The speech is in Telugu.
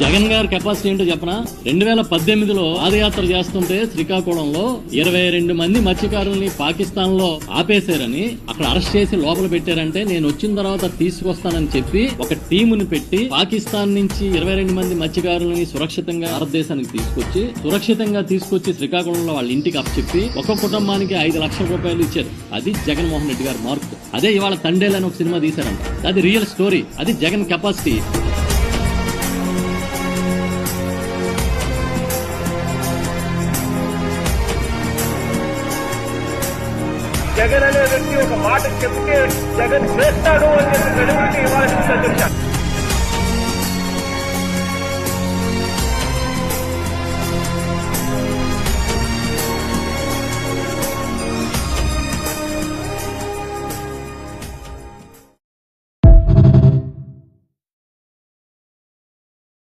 జగన్ గారి కెపాసిటీ ఏంటో చెప్పనా? 2018లో పాదయాత్ర చేస్తుంటే శ్రీకాకుళంలో 22 మంది మత్స్యకారుల్ని పాకిస్తాన్ లో ఆపేశారని, అక్కడ అరెస్ట్ చేసి లోపల పెట్టారంటే నేను వచ్చిన తర్వాత తీసుకొస్తానని చెప్పి ఒక టీముని పెట్టి పాకిస్తాన్ నుంచి 22 మంది మత్స్యకారులని సురక్షితంగా భారతదేశానికి తీసుకొచ్చి శ్రీకాకుళంలో వాళ్ళ ఇంటికి అప్పచెప్పి ఒక కుటుంబానికి 5 లక్షల రూపాయలు ఇచ్చారు. అది జగన్మోహన్ రెడ్డి గారి మార్క్. అదే ఇవాళ తండేలు అని ఒక సినిమా తీశారంట. అది రియల్ స్టోరీ. అది జగన్ కెపాసిటీ. జగన్ అనే వ్యక్తి ఒక మాట చెప్తే జగన్ చేస్తాడు అని చెప్పి ఇవ్వాల్సింది.